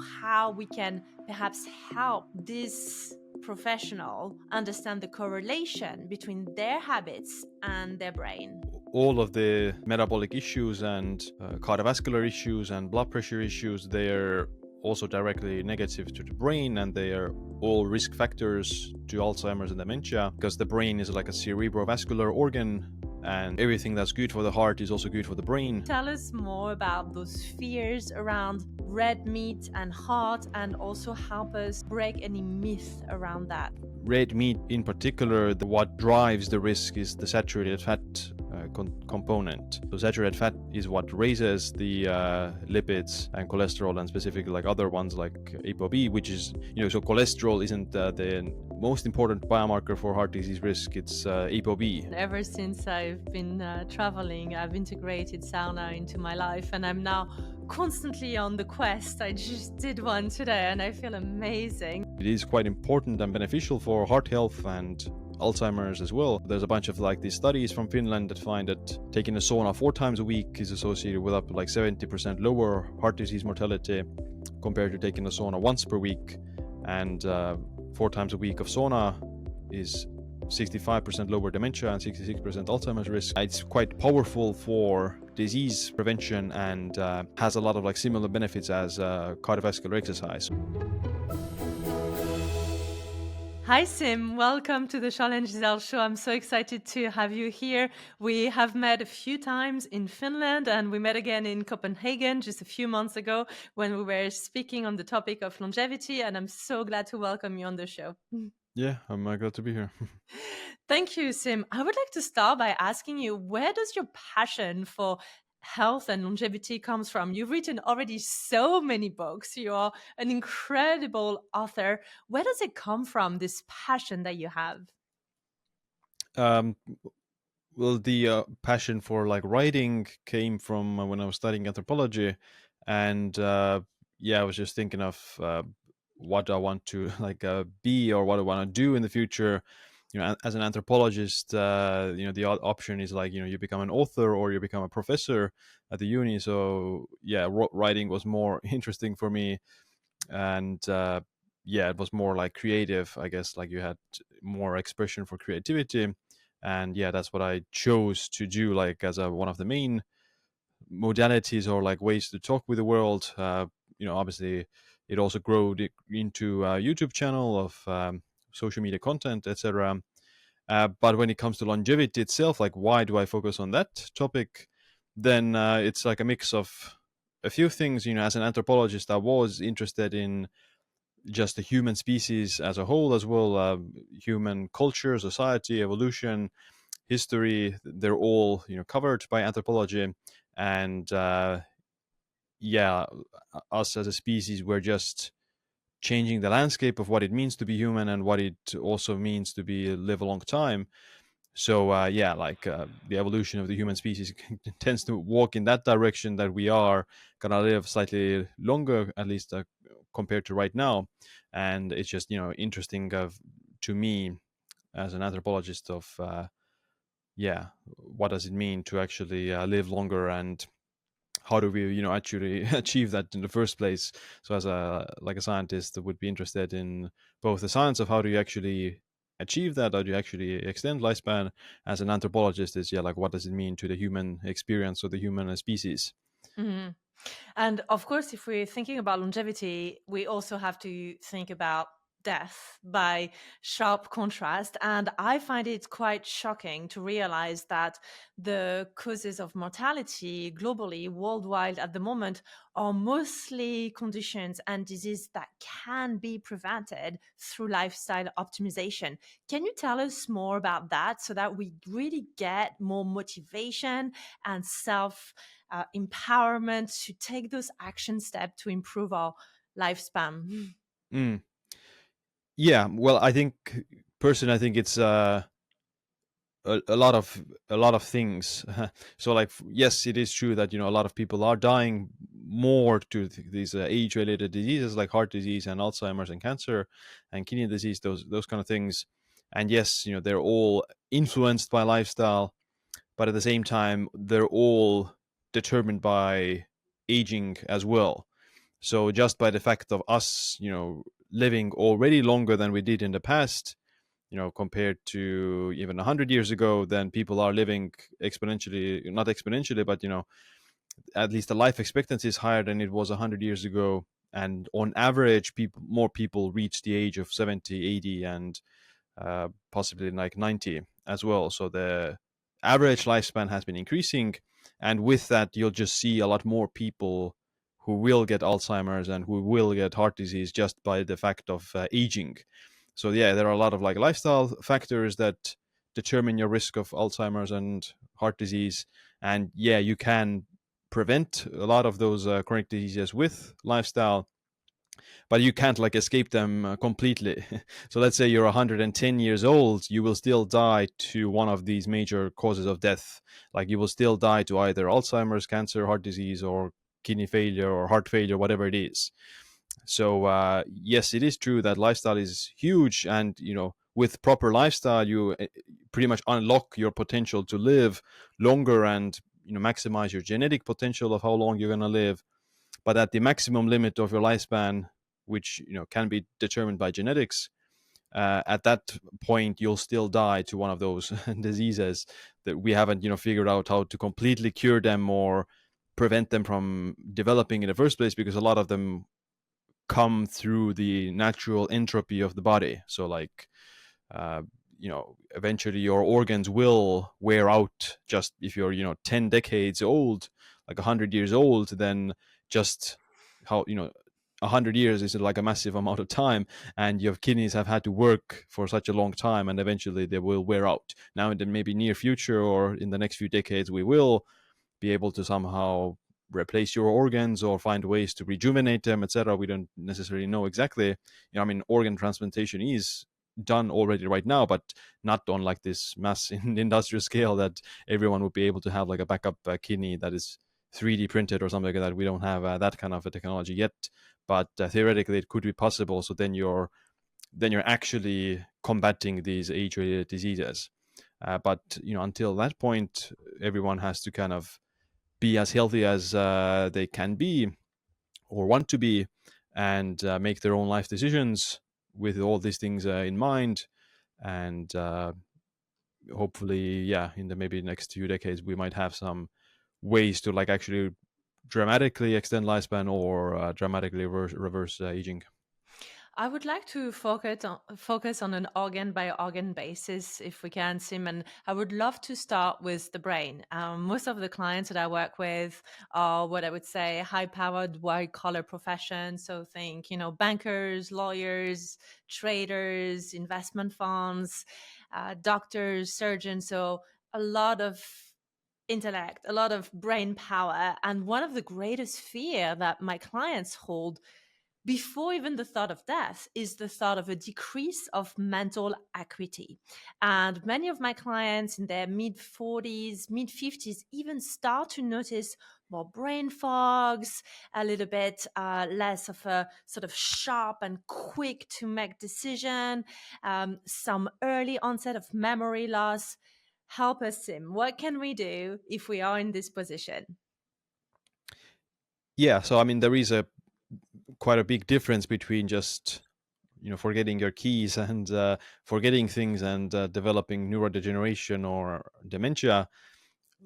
how we can perhaps help this professional understand the correlation between their habits and their brain. All of the metabolic issues and cardiovascular issues and blood pressure issues, they're also directly negative to the brain, and they are all risk factors to Alzheimer's and dementia, because the brain is like a cerebrovascular organ, and everything that's good for the heart is also good for the brain. Tell us more about those fears around red meat and heart, and also help us break any myth around that. Red meat in particular, what drives the risk is the saturated fat component. So saturated fat is what raises the lipids and cholesterol, and specifically like other ones like ApoB, which is, so cholesterol isn't the most important biomarker for heart disease risk. It's ApoB. Ever since I've been traveling, I've integrated sauna into my life, and I'm now constantly on the quest. I just did one today and I feel amazing. It is quite important and beneficial for heart health and Alzheimer's as well. There's a bunch of these studies from Finland that find that taking a sauna 4 times a week is associated with up to 70% lower heart disease mortality compared to taking a sauna once per week. And 4 times a week of sauna is 65% lower dementia and 66% Alzheimer's risk. It's quite powerful for disease prevention and has a lot of similar benefits as cardiovascular exercise. Hi Siim, welcome to the Charlène Gisèle show. I'm so excited to have you here. We have met a few times in Finland, and we met again in Copenhagen just a few months ago when we were speaking on the topic of longevity, and I'm so glad to welcome you on the show. Yeah, I'm glad to be here. Thank you, Siim. I would like to start by asking you, where does your passion for health and longevity comes from? You've written already so many books. You are an incredible author. Where does it come from, this passion that you have? Well, the passion for writing came from when I was studying anthropology, and I was just thinking of what I want to be, or what I want to do in the future. As an anthropologist, the option is you become an author or you become a professor at the uni. So writing was more interesting for me, and it was more creative, I guess. You had more expression for creativity, and that's what I chose to do as one of the main modalities or ways to talk with the world. Obviously it also grew into a YouTube channel of social media content, etc. But when it comes to longevity itself, why do I focus on that topic? Then it's a mix of a few things. As an anthropologist, I was interested in just the human species as a whole as well, human culture, society, evolution, history. They're all covered by anthropology, and us as a species, we're just changing the landscape of what it means to be human and what it also means to live a long time. So the evolution of the human species tends to walk in that direction, that we are gonna live slightly longer, at least compared to right now. And it's just interesting to me as an anthropologist of what does it mean to actually live longer, and how do we actually achieve that in the first place. So as a scientist, would be interested in both the science of how do you actually achieve that, how do you actually extend lifespan. As an anthropologist, is what does it mean to the human experience or the human species. Mm-hmm. And of course, if we're thinking about longevity, we also have to think about death by sharp contrast. And I find it quite shocking to realize that the causes of mortality globally, worldwide at the moment, are mostly conditions and disease that can be prevented through lifestyle optimization. Can you tell us more about that, so that we really get more motivation and self empowerment to take those action steps to improve our lifespan? Yeah, well, I think personally, I think it's a lot of things. So yes, it is true that a lot of people are dying more to these age-related diseases like heart disease and Alzheimer's and cancer and kidney disease, those kind of things. And yes, they're all influenced by lifestyle, but at the same time they're all determined by aging as well. So just by the fact of us, living already longer than we did in the past, compared to even 100 years ago, then people are living exponentially, not exponentially, but, at least the life expectancy is higher than it was 100 years ago. And on average, more people reach the age of 70, 80, and possibly like 90 as well. So the average lifespan has been increasing. And with that, you'll just see a lot more people who will get Alzheimer's and who will get heart disease just by the fact of aging. So yeah, there are a lot of like lifestyle factors that determine your risk of Alzheimer's and heart disease. And yeah, you can prevent a lot of those chronic diseases with lifestyle, but you can't like escape them completely. So let's say you're 110 years old, you will still die to one of these major causes of death. Like you will still die to either Alzheimer's, cancer, heart disease, or kidney failure or heart failure, whatever it is. So yes, it is true that lifestyle is huge, and with proper lifestyle, you pretty much unlock your potential to live longer and maximize your genetic potential of how long you're going to live. But at the maximum limit of your lifespan, which can be determined by genetics, at that point you'll still die to one of those diseases that we haven't figured out how to completely cure them or prevent them from developing in the first place, because a lot of them come through the natural entropy of the body. So like uh, eventually your organs will wear out. Just if you're 10 decades old, like 100 years old, then just how 100 years is like a massive amount of time, and your kidneys have had to work for such a long time, and eventually they will wear out. Now in the maybe near future or in the next few decades, we will be able to somehow replace your organs or find ways to rejuvenate them, etc. We don't necessarily know exactly. I mean, organ transplantation is done already right now, but not on like this mass industrial scale that everyone would be able to have like a backup kidney that is 3D printed or something like that. We don't have that kind of a technology yet, but theoretically it could be possible. So then you're actually combating these age-related diseases. But until that point, everyone has to kind of be as healthy as they can be or want to be, and make their own life decisions with all these things in mind. And hopefully, yeah, in the maybe next few decades, we might have some ways to like actually dramatically extend lifespan or dramatically reverse aging. I would like to focus on an organ by organ basis, if we can, Sim. And I would love to start with the brain. Most of the clients that I work with are what I would say high-powered, white-collar professions. So think, bankers, lawyers, traders, investment funds, doctors, surgeons. So a lot of intellect, a lot of brain power. And one of the greatest fear that my clients hold before even the thought of death is the thought of a decrease of mental acuity. And many of my clients in their mid 40s, mid 50s even start to notice more brain fogs, a little bit less of a sort of sharp and quick to make decision, some early onset of memory loss. Help us, Sim. What can we do if we are in this position? Yeah, so I mean, there is a quite a big difference between just forgetting your keys and forgetting things and developing neurodegeneration or dementia.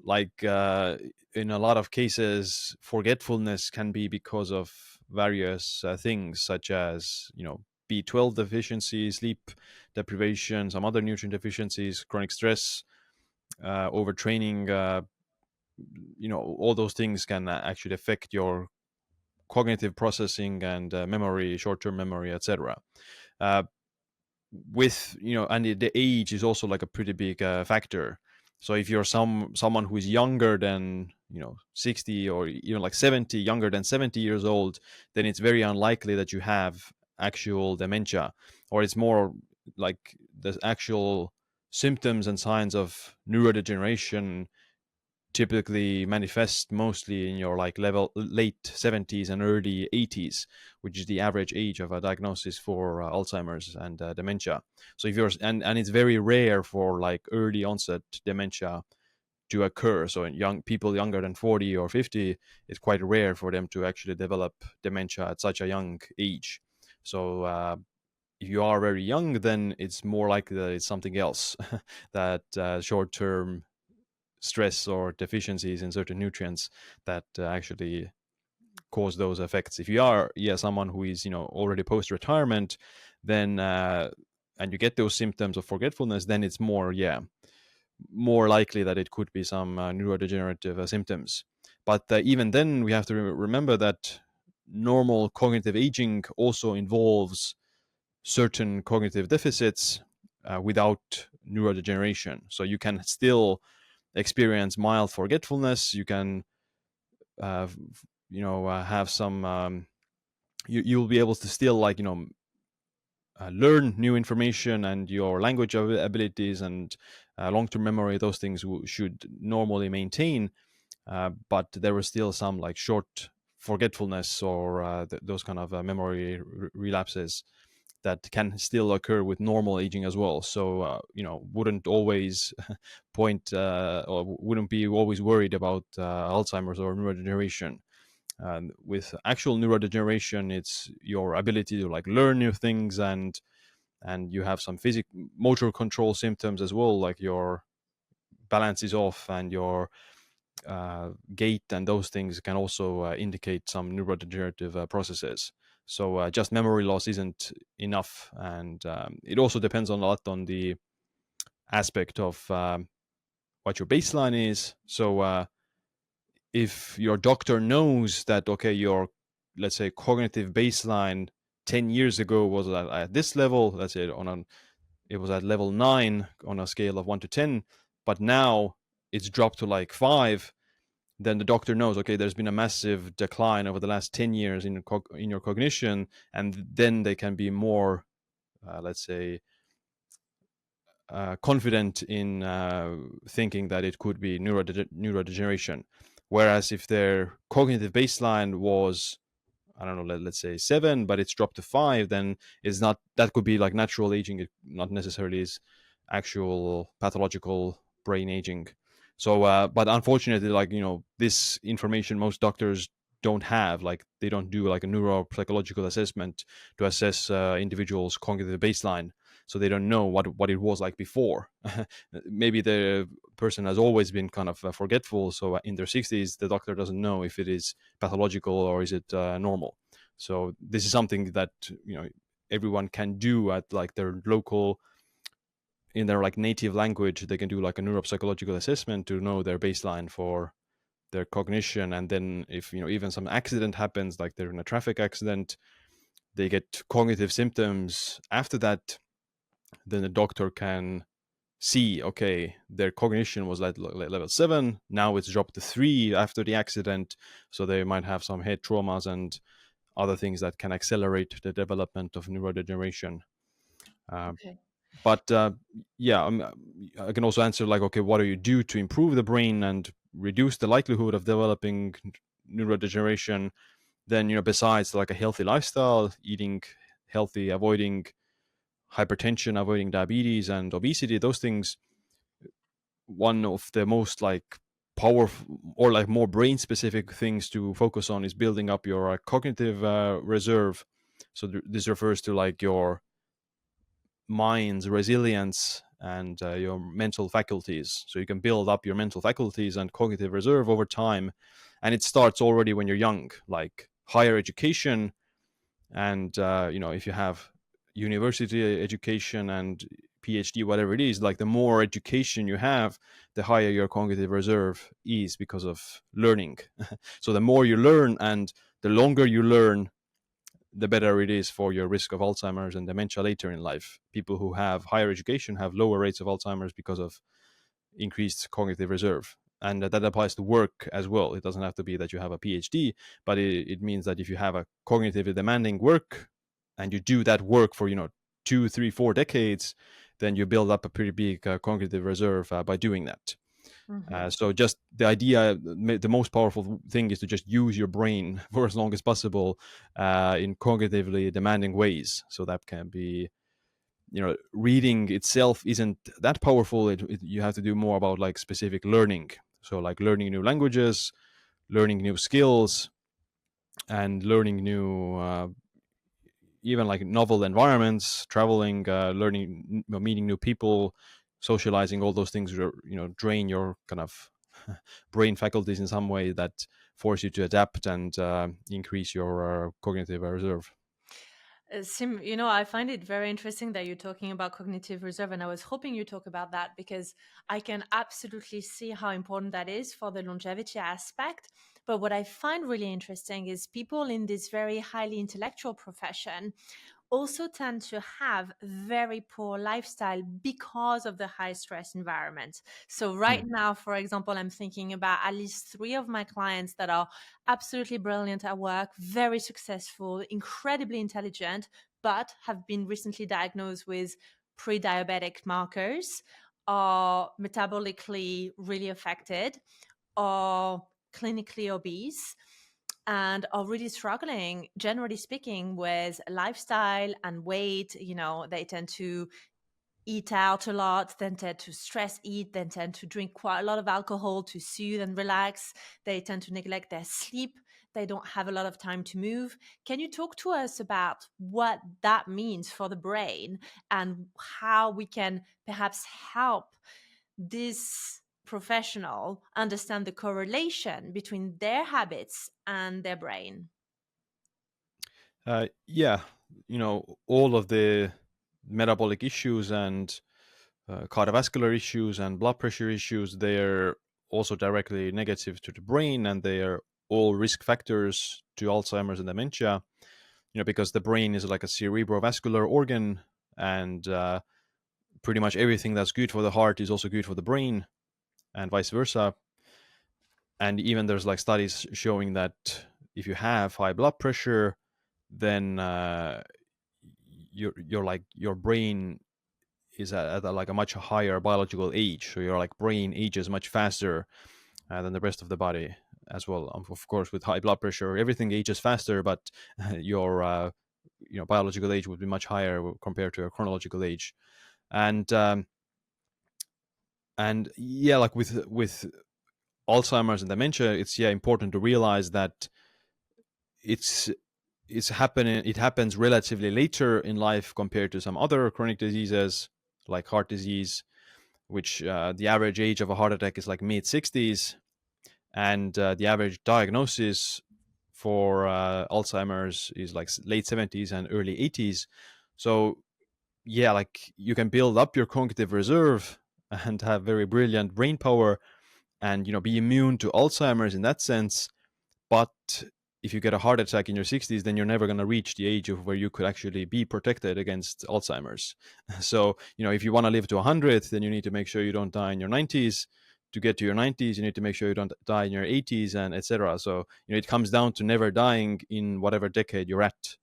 Like in a lot of cases, forgetfulness can be because of various things, such as B12 deficiency, sleep deprivation, some other nutrient deficiencies, chronic stress, overtraining. All those things can actually affect your cognitive processing and memory, short-term memory, etc. Uh, with and the age is also like a pretty big factor. So if you're someone who is younger than 60 or like 70, younger than 70 years old, then it's very unlikely that you have actual dementia, or it's more like the actual symptoms and signs of neurodegeneration typically manifest mostly in your like level late 70s and early 80s, which is the average age of a diagnosis for Alzheimer's and dementia. So if you're and it's very rare for like early onset dementia to occur. So in young people younger than 40 or 50, it's quite rare for them to actually develop dementia at such a young age. So if you are very young, then it's more likely that it's something else, that short-term stress or deficiencies in certain nutrients that actually cause those effects. If you are someone who is already post-retirement, then and you get those symptoms of forgetfulness, then it's more likely that it could be some neurodegenerative symptoms. But even then, we have to remember that normal cognitive aging also involves certain cognitive deficits without neurodegeneration. So you can still experience mild forgetfulness. You can, have some. You'll be able to still learn new information, and your language abilities and long-term memory, those things should normally maintain, but there was still some like short forgetfulness or those kind of memory relapses that can still occur with normal aging as well. So wouldn't always point or wouldn't be always worried about Alzheimer's or neurodegeneration. With actual neurodegeneration, it's your ability to like learn new things, and you have some motor control symptoms as well, like your balance is off and your gait and those things can also indicate some neurodegenerative processes. So just memory loss isn't enough, and it also depends a lot on the aspect of what your baseline is. So if your doctor knows that, okay, your, let's say, cognitive baseline 10 years ago was at this level, let's say it was at level 9 on a scale of 1 to 10, but now it's dropped to like 5, then the doctor knows, okay, there's been a massive decline over the last 10 years in your cognition, and then they can be more, let's say, confident in thinking that it could be neurodegeneration. Whereas if their cognitive baseline was, I don't know, let's say 7, but it's dropped to 5, then it's not, that could be like natural aging, it not necessarily is actual pathological brain aging. So but unfortunately, like, this information most doctors don't have. Like, they don't do like a neuropsychological assessment to assess individuals' cognitive baseline, so they don't know what it was like before. Maybe the person has always been kind of forgetful, so in their 60s the doctor doesn't know if it is pathological or is it normal. So this is something that everyone can do at like their local, in their like native language. They can do like a neuropsychological assessment to know their baseline for their cognition, and then if even some accident happens, like they're in a traffic accident, they get cognitive symptoms after that, then the doctor can see, okay, their cognition was at level 7, now it's dropped to 3 after the accident, so they might have some head traumas and other things that can accelerate the development of neurodegeneration. Okay. But yeah, I can also answer like, okay, what do you do to improve the brain and reduce the likelihood of developing neurodegeneration? Then besides like a healthy lifestyle, eating healthy, avoiding hypertension, avoiding diabetes and obesity, those things, one of the most like powerful or like more brain specific things to focus on is building up your cognitive reserve. So this refers to like your mind's resilience and your mental faculties. So you can build up your mental faculties and cognitive reserve over time, and it starts already when you're young, like higher education. And if you have university education and PhD, whatever it is, like the more education you have, the higher your cognitive reserve is because of learning. So the more you learn and the longer you learn, the better it is for your risk of Alzheimer's and dementia later in life. People who have higher education have lower rates of Alzheimer's because of increased cognitive reserve. And that applies to work as well. It doesn't have to be that you have a PhD, but it means that if you have a cognitively demanding work and you do that work for 2, 3, 4 decades, then you build up a pretty big cognitive reserve by doing that. Hmm. So just the idea, the most powerful thing is to just use your brain for as long as possible in cognitively demanding ways. So that can be reading itself isn't that powerful. You have to do more about like specific learning. So like learning new languages, learning new skills, and learning new even like novel environments, traveling, learning, meeting new people, socializing. All those things drain your kind of brain faculties in some way that force you to adapt and increase your cognitive reserve. Sim, I find it very interesting that you're talking about cognitive reserve, and I was hoping you talk about that because I can absolutely see how important that is for the longevity aspect. But what I find really interesting is people in this very highly intellectual profession also tend to have very poor lifestyle because of the high stress environment. So right Mm. now, for example, I'm thinking about at least 3 of my clients that are absolutely brilliant at work, very successful, incredibly intelligent, but have been recently diagnosed with pre-diabetic markers, are metabolically really affected, are clinically obese, and are really struggling, generally speaking, with lifestyle and weight. They tend to eat out a lot, then tend to stress eat, then tend to drink quite a lot of alcohol to soothe and relax. They tend to neglect their sleep. They don't have a lot of time to move. Can you talk to us about what that means for the brain and how we can perhaps help this professional understand the correlation between their habits and their brain? Yeah, all of the metabolic issues and cardiovascular issues and blood pressure issues, they're also directly negative to the brain, and they are all risk factors to Alzheimer's and dementia. Because the brain is like a cerebrovascular organ, and pretty much everything that's good for the heart is also good for the brain, and vice versa. And even there's like studies showing that if you have high blood pressure, then your brain is at like a much higher biological age. So your like brain ages much faster than the rest of the body as well. Of course, with high blood pressure, everything ages faster, but your biological age would be much higher compared to your chronological age. And yeah, like with Alzheimer's and dementia, it's important to realize that it's it happens relatively later in life compared to some other chronic diseases like heart disease, which the average age of a heart attack is like mid 60s, and the average diagnosis for Alzheimer's is like late 70s and early 80s. So yeah, like you can build up your cognitive reserve and have very brilliant brain power, and be immune to Alzheimer's in that sense. But if you get a heart attack in your 60s, then you're never going to reach the age of where you could actually be protected against Alzheimer's. So, if you want to live to 100, then you need to make sure you don't die in your 90s. To get to your 90s, you need to make sure you don't die in your 80s, and etc. So, it comes down to never dying in whatever decade you're at.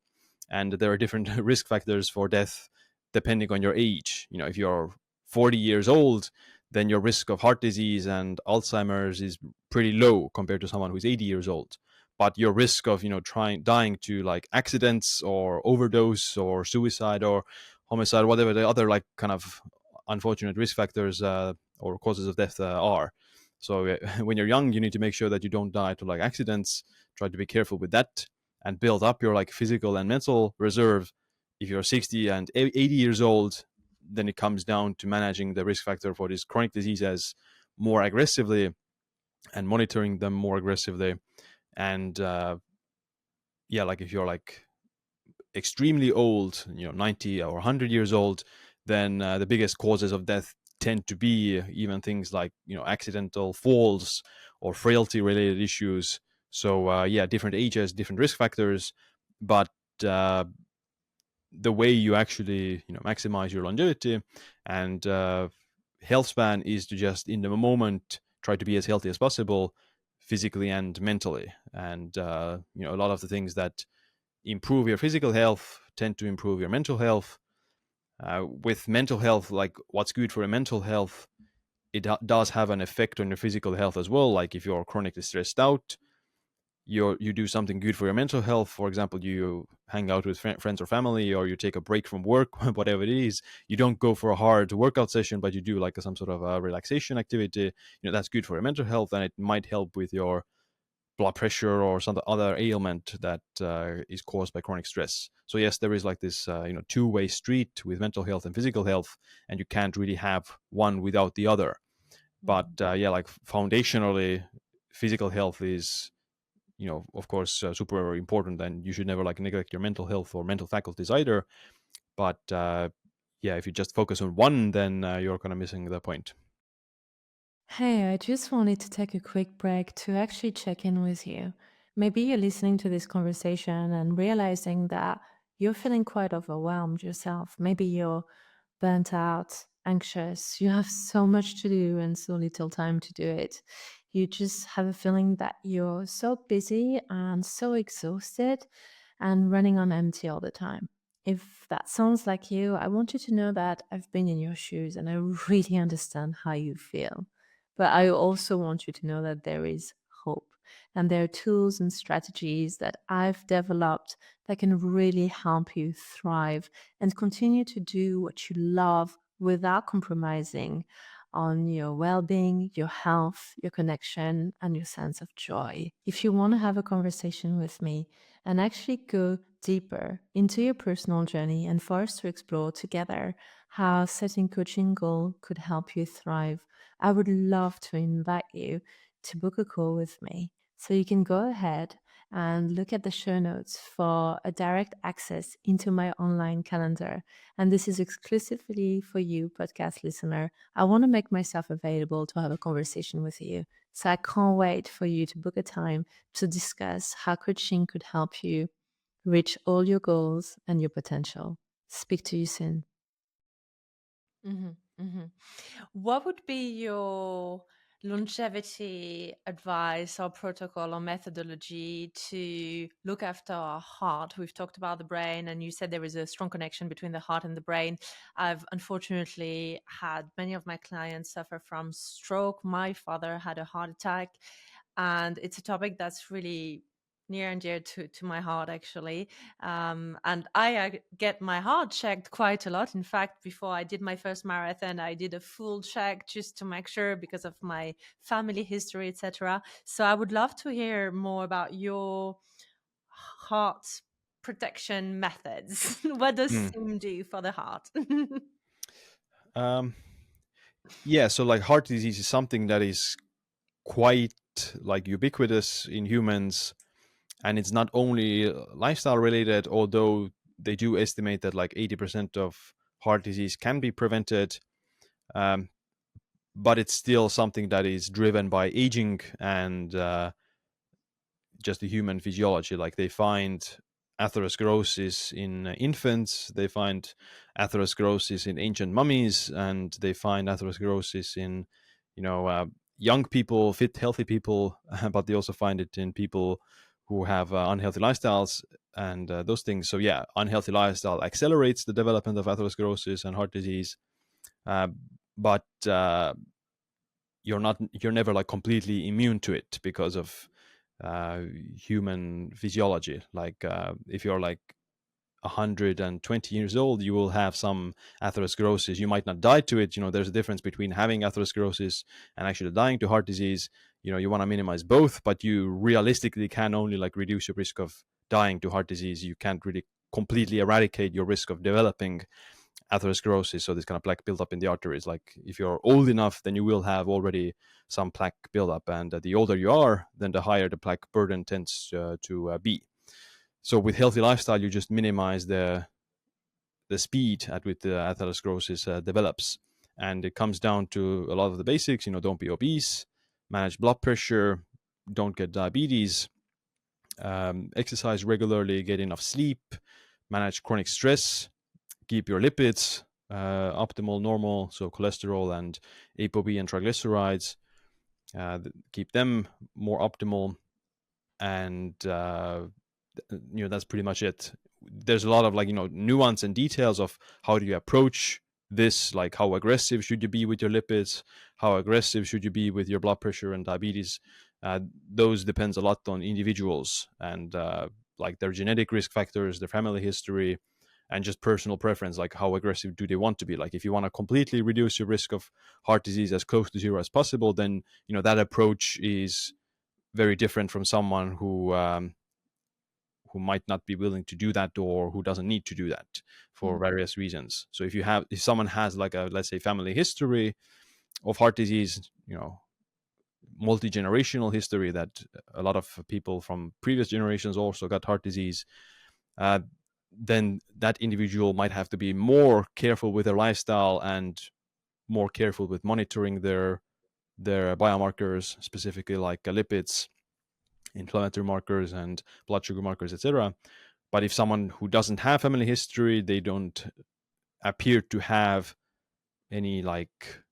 And there are different risk factors for death depending on your age. If you're 40 years old, then your risk of heart disease and Alzheimer's is pretty low compared to someone who's 80 years old. But your risk of trying dying to like accidents or overdose or suicide or homicide, whatever the other like kind of unfortunate risk factors or causes of death are. So when you're young, you need to make sure that you don't die to like accidents. Try to be careful with that and build up your like physical and mental reserve. If you're 60 and 80 years old, then it comes down to managing the risk factor for these chronic diseases more aggressively and monitoring them more aggressively. And yeah, like if you're like extremely old, 90 or 100 years old, then the biggest causes of death tend to be even things like accidental falls or frailty related issues. So yeah, different ages, different risk factors, but uh, the way you actually maximize your longevity and health span is to just in the moment try to be as healthy as possible physically and mentally. And a lot of the things that improve your physical health tend to improve your mental health. With mental health, like what's good for your mental health, it does have an effect on your physical health as well. Like if you're chronically stressed out, you do something good for your mental health. For example, you hang out with friends or family, or you take a break from work, whatever it is. You don't go for a hard workout session, but you do like some sort of a relaxation activity. That's good for your mental health, and it might help with your blood pressure or some other ailment that is caused by chronic stress. So yes, there is like this two-way street with mental health and physical health, and you can't really have one without the other. But yeah, like foundationally, physical health is, of course, super important, and you should never like neglect your mental health or mental faculties either. But yeah, if you just focus on one, then you're kind of missing the point. Hey, I just wanted to take a quick break to actually check in with you. Maybe you're listening to this conversation and realizing that you're feeling quite overwhelmed yourself. Maybe you're burnt out, anxious, you have so much to do and so little time to do it. You just have a feeling that you're so busy and so exhausted and running on empty all the time. If that sounds like you, I want you to know that I've been in your shoes and I really understand how you feel. But I also want you to know that there is hope. And there are tools and strategies that I've developed that can really help you thrive and continue to do what you love without compromising on your well being, your health, your connection, and your sense of joy. If you want to have a conversation with me and actually go deeper into your personal journey and for us to explore together how setting coaching goal could help you thrive, I would love to invite you to book a call with me. So you can go ahead and look at the show notes for a direct access into my online calendar. And this is exclusively for you, podcast listener. I want to make myself available to have a conversation with you. So I can't wait for you to book a time to discuss how coaching could help you reach all your goals and your potential. Speak to you soon. Mhm, mhm. What would be your longevity advice or protocol or methodology to look after our heart? We've talked about the brain, and you said there is a strong connection between the heart and the brain. I've unfortunately had many of my clients suffer from stroke. My father had a heart attack, and it's a topic that's really near and dear to my heart, actually. And I get my heart checked quite a lot. In fact, before I did my first marathon, I did a full check just to make sure because of my family history, etc. So I would love to hear more about your heart protection methods. What does Hmm. Siim do for the heart? Um, yeah, so like heart disease is something that is quite like ubiquitous in humans, and it's not only lifestyle related, although they do estimate that like 80% of heart disease can be prevented. Um, but it's still something that is driven by aging and just the human physiology. Like they find atherosclerosis in infants, they find atherosclerosis in ancient mummies, and they find atherosclerosis in, you know, young people, fit, healthy people, but they also find it in people who have unhealthy lifestyles and those things. So yeah, unhealthy lifestyle accelerates the development of atherosclerosis and heart disease, uh, but you're never like completely immune to it because of uh, human physiology. Like if you're like 120 years old, you will have some atherosclerosis. You might not die to it. There's a difference between having atherosclerosis and actually dying to heart disease. You want to minimize both, but you realistically can only like reduce your risk of dying to heart disease. You can't really completely eradicate your risk of developing atherosclerosis, so this kind of plaque buildup in the arteries. Like if you're old enough, then you will have already some plaque buildup, and the older you are, then the higher the plaque burden tends to be. So with healthy lifestyle, you just minimize the speed at which the atherosclerosis develops, and it comes down to a lot of the basics. Don't be obese, manage blood pressure, don't get diabetes, exercise regularly, get enough sleep, manage chronic stress, keep your lipids optimal, normal, so cholesterol and ApoB and triglycerides, keep them more optimal, and that's pretty much it. There's a lot of like nuance and details of how do you approach this, like how aggressive should you be with your lipids, how aggressive should you be with your blood pressure and diabetes, those depends a lot on individuals and like their genetic risk factors, their family history, and just personal preference, like how aggressive do they want to be. Like if you want to completely reduce your risk of heart disease as close to zero as possible, then that approach is very different from someone who might not be willing to do that or who doesn't need to do that for various reasons. So if someone has like a, let's say, family history of heart disease, multi-generational history that a lot of people from previous generations also got heart disease, then that individual might have to be more careful with their lifestyle and more careful with monitoring their biomarkers, specifically like lipids, inflammatory markers, and blood sugar markers, etc. But if someone who doesn't have family history, they don't appear to have any like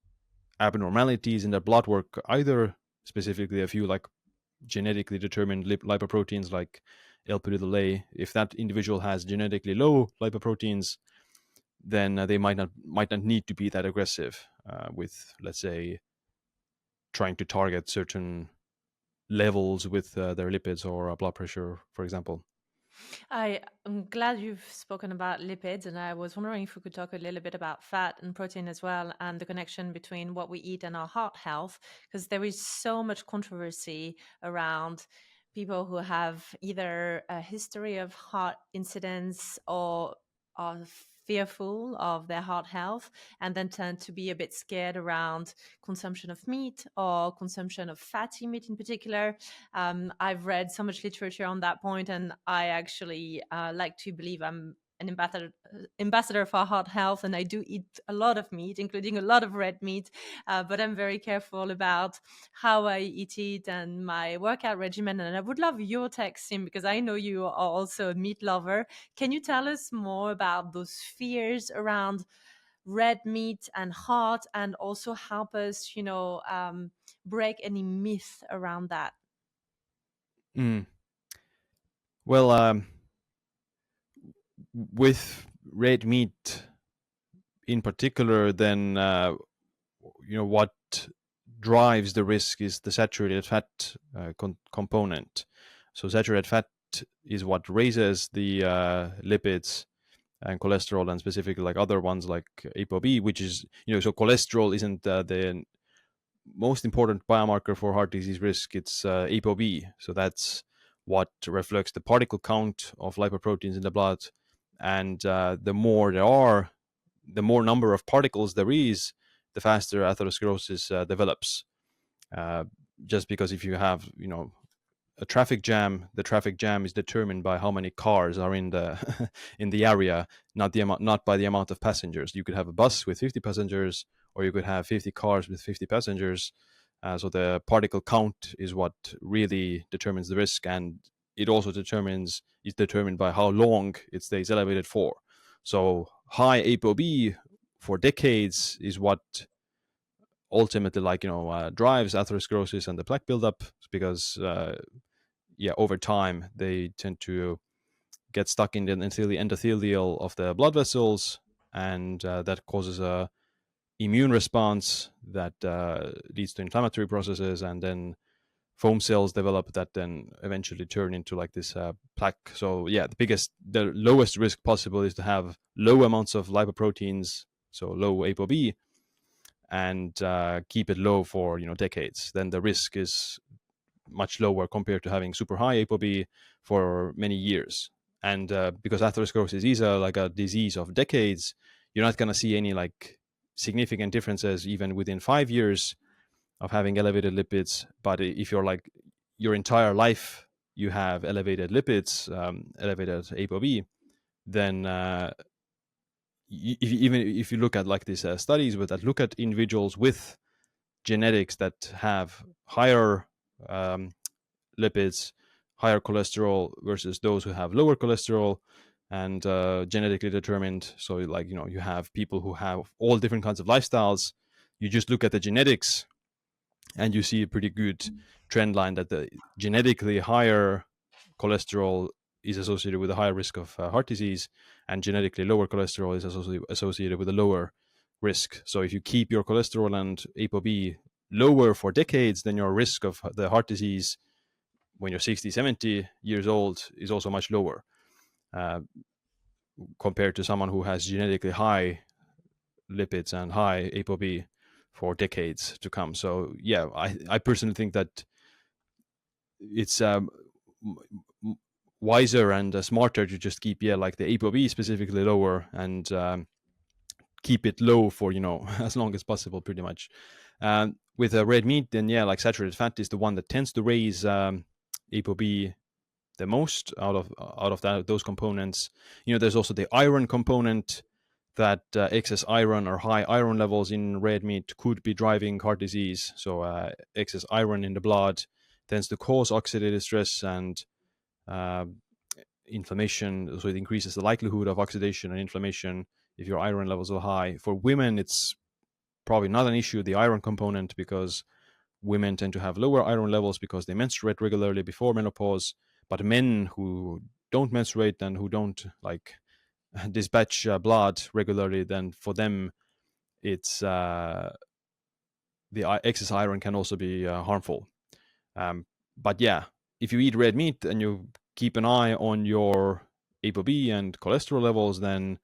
abnormalities in their blood work either, specifically a few like genetically determined lipoproteins like Lp(a). If that individual has genetically low lipoproteins, then they might not need to be that aggressive with, let's say, trying to target certain levels with their lipids or blood pressure, for example. I'm glad you've spoken about lipids, and I was wondering if we could talk a little bit about fat and protein as well, and the connection between what we eat and our heart health, because there is so much controversy around people who have either a history of heart incidents or are fearful of their heart health and then tend to be a bit scared around consumption of meat or consumption of fatty meat in particular. I've read so much literature on that point, and I actually like to believe I'm an ambassador for heart health, and I do eat a lot of meat, including a lot of red meat, but I'm very careful about how I eat it and my workout regimen. And I would love your take, Siim, because I know you are also a meat lover. Can you tell us more about those fears around red meat and heart, and also help us, break any myth around that? Well, with red meat in particular, then what drives the risk is the saturated fat component. So saturated fat is what raises the lipids and cholesterol, and specifically like other ones like ApoB, which is, so cholesterol isn't the most important biomarker for heart disease risk. It's ApoB. So that's what reflects the particle count of lipoproteins in the blood. And the more there are, the more number of particles there is, the faster atherosclerosis develops. Just because if you have, a traffic jam, the traffic jam is determined by how many cars are in the in the area, not by the amount of passengers. You could have a bus with 50 passengers, or you could have 50 cars with 50 passengers. So the particle count is what really determines the risk, and it also is determined by how long it stays elevated for. So high ApoB for decades is what ultimately drives atherosclerosis and the plaque buildup, because over time they tend to get stuck in the endothelial of the blood vessels, and that causes a immune response that leads to inflammatory processes, and then foam cells develop that then eventually turn into like this plaque. So the lowest risk possible is to have low amounts of lipoproteins, so low ApoB, and keep it low for decades. Then the risk is much lower compared to having super high ApoB for many years. And because atherosclerosis is a disease of decades, you're not going to see any like significant differences even within 5 years of having elevated lipids. But if you're like your entire life you have elevated lipids, elevated ApoB, then even if you look at like these studies that look at individuals with genetics that have higher lipids, higher cholesterol versus those who have lower cholesterol and genetically determined. So like, you have people who have all different kinds of lifestyles. You just look at the genetics and you see a pretty good trend line that the genetically higher cholesterol is associated with a higher risk of heart disease, and genetically lower cholesterol is associated with a lower risk. So if you keep your cholesterol and ApoB lower for decades, then your risk of the heart disease when you're 60, 70 years old is also much lower compared to someone who has genetically high lipids and high ApoB for decades to come. So yeah, I personally think that it's wiser and smarter to just keep like the ApoB specifically lower and keep it low for as long as possible, pretty much. With red meat, then like saturated fat is the one that tends to raise ApoB the most out of those components. There's also the iron component, that excess iron or high iron levels in red meat could be driving heart disease. So excess iron in the blood tends to cause oxidative stress and inflammation. So it increases the likelihood of oxidation and inflammation if your iron levels are high. For women, it's probably not an issue, the iron component, because women tend to have lower iron levels because they menstruate regularly before menopause. But men who don't menstruate and who don't dispatch blood regularly, then for them it's the excess iron can also be harmful. But yeah, if you eat red meat and you keep an eye on your ApoB and cholesterol levels, then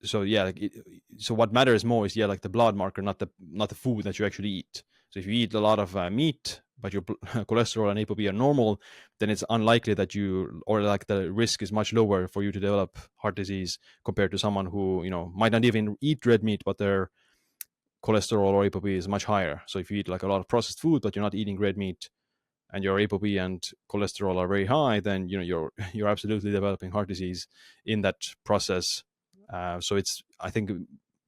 so what matters more is the blood marker, not the food that you actually eat. So if you eat a lot of meat but your cholesterol and ApoB are normal, then it's unlikely that the risk is much lower for you to develop heart disease compared to someone who might not even eat red meat, but their cholesterol or ApoB is much higher. So if you eat a lot of processed food but you're not eating red meat and your ApoB and cholesterol are very high, then you're absolutely developing heart disease in that process. So I think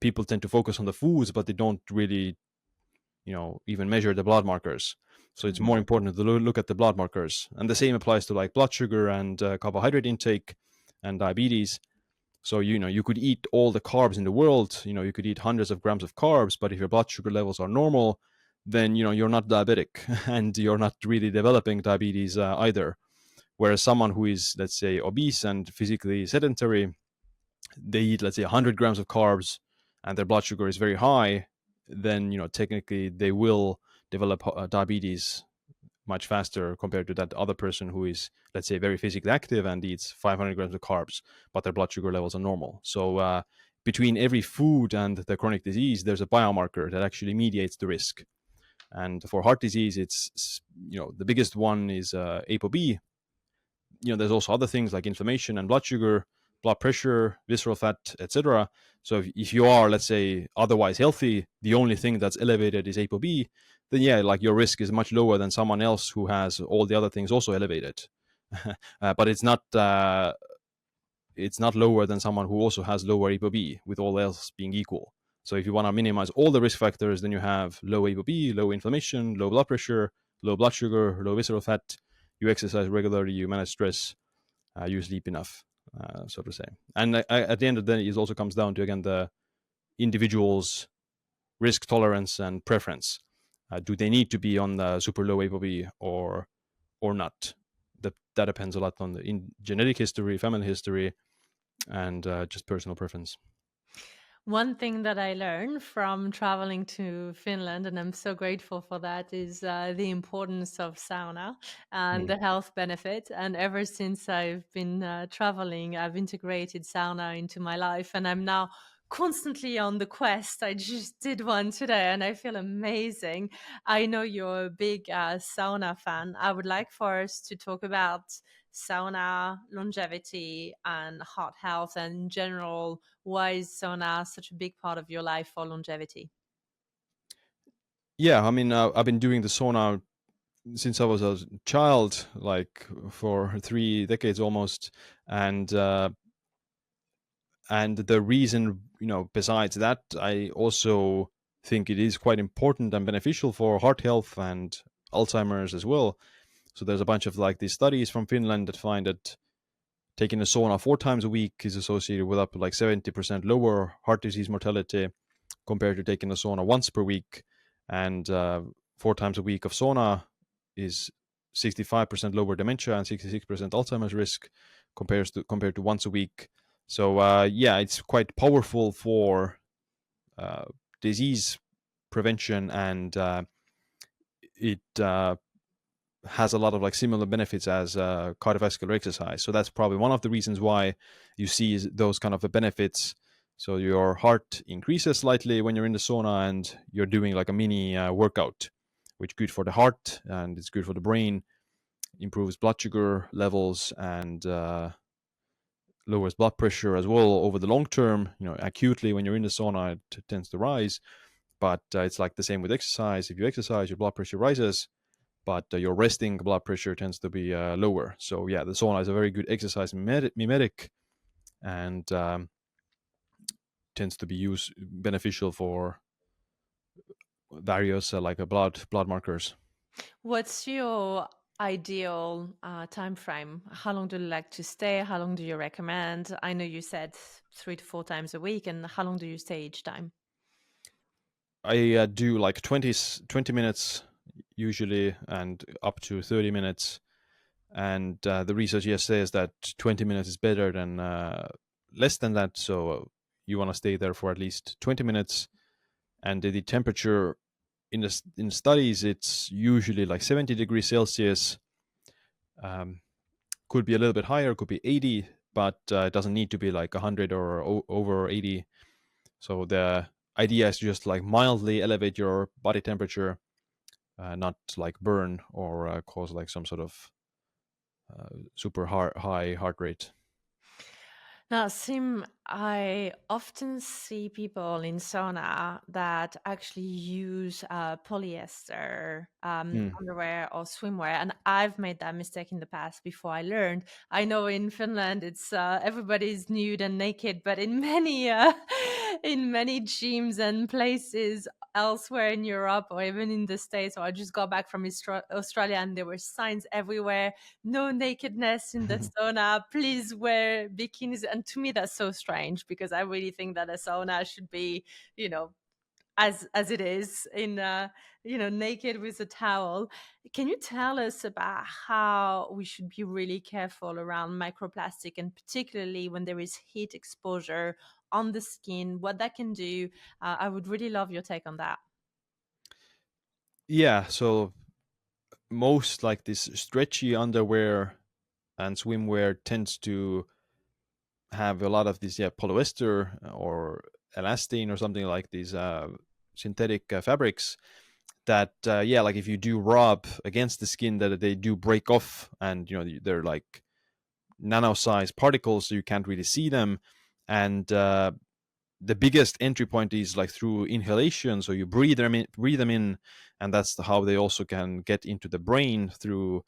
people tend to focus on the foods, but they don't really even measure the blood markers. So it's more important to look at the blood markers. And the same applies to blood sugar and carbohydrate intake and diabetes. So you could eat all the carbs in the world, you could eat hundreds of grams of carbs, but if your blood sugar levels are normal, then you're not diabetic and you're not really developing diabetes either. Whereas someone who is, let's say, obese and physically sedentary, they eat, let's say, 100 grams of carbs and their blood sugar is very high, then technically they will develop diabetes much faster compared to that other person who is, let's say, very physically active and eats 500 grams of carbs, but their blood sugar levels are normal. So between every food and the chronic disease, there's a biomarker that actually mediates the risk. And for heart disease, it's the biggest one is ApoB. There's also other things like inflammation and blood sugar, blood pressure, visceral fat, etc. So if you are, let's say, otherwise healthy, the only thing that's elevated is ApoB, then your risk is much lower than someone else who has all the other things also elevated. But it's not lower than someone who also has lower ApoB, with all else being equal. So if you want to minimize all the risk factors, then you have low ApoB, low inflammation, low blood pressure, low blood sugar, low visceral fat. You exercise regularly, you manage stress, you sleep enough, so to say. And at the end of the day, it also comes down to, again, the individual's risk tolerance and preference. Do they need to be on the super low ApoB or not? That depends a lot on the genetic history, family history, and just personal preference. One thing that I learned from traveling to Finland, and I'm so grateful for that, is the importance of sauna and the health benefit. And ever since I've been traveling, I've integrated sauna into my life, and I'm now constantly on the quest. I just did one today and I feel amazing. I know you're a big sauna fan. I would like for us to talk about sauna, longevity, and heart health, and in general, why is sauna such a big part of your life for longevity? Yeah, I mean, I've been doing the sauna since I was a child, for 3 decades almost, and the reason, besides that, I also think it is quite important and beneficial for heart health and Alzheimer's as well. So there's a bunch of these studies from Finland that find that taking a sauna 4 times a week is associated with up to 70% lower heart disease mortality compared to taking a sauna once per week. And 4 times a week of sauna is 65% lower dementia and 66% Alzheimer's risk compared to once a week. So it's quite powerful for disease prevention, and it has a lot of like similar benefits as cardiovascular exercise. So that's probably one of the reasons why you see those kind of benefits. So your heart increases slightly when you're in the sauna, and you're doing like a mini workout, which is good for the heart and it's good for the brain, improves blood sugar levels, and lowers blood pressure as well over the long term. Acutely when you're in the sauna, it tends to rise, but it's like the same with exercise. If you exercise, your blood pressure rises, but your resting blood pressure tends to be lower. So yeah, the sauna is a very good exercise mimetic, and tends to be beneficial for various like blood markers. What's your ideal time frame? How long do you like to stay? How long do you recommend? I know you said 3 to 4 times a week, and how long do you stay each time? I do like 20 minutes usually, and up to 30 minutes. And the research says that 20 minutes is better than less than that. So you want to stay there for at least 20 minutes. And the temperature in studies, it's usually like 70 degrees Celsius. Could be a little bit higher, could be 80, but it doesn't need to be like 100 or over 80. So the idea is just like mildly elevate your body temperature, not like burn or cause like some sort of super high heart rate. Now, Sim, I often see people in sauna that actually use polyester underwear or swimwear, and I've made that mistake in the past before I learned. I know in Finland it's everybody's nude and naked, but in many in many gyms and places elsewhere in Europe or even in the States, or I just got back from Australia, and there were signs everywhere: no nakedness in the sauna, please wear bikinis. And to me that's so strange, because I really think that a sauna should be, as it is in naked with a towel. Can you tell us about how we should be really careful around microplastic, and particularly when there is heat exposure on the skin, what that can do? I would really love your take on that. Yeah, so most like this stretchy underwear and swimwear tends to have a lot of this polyester or elastane or something like these synthetic fabrics that like if you do rub against the skin, that they do break off, and they're like nano-sized particles, so you can't really see them. And the biggest entry point is like through inhalation, so you breathe them in, and that's how they also can get into the brain through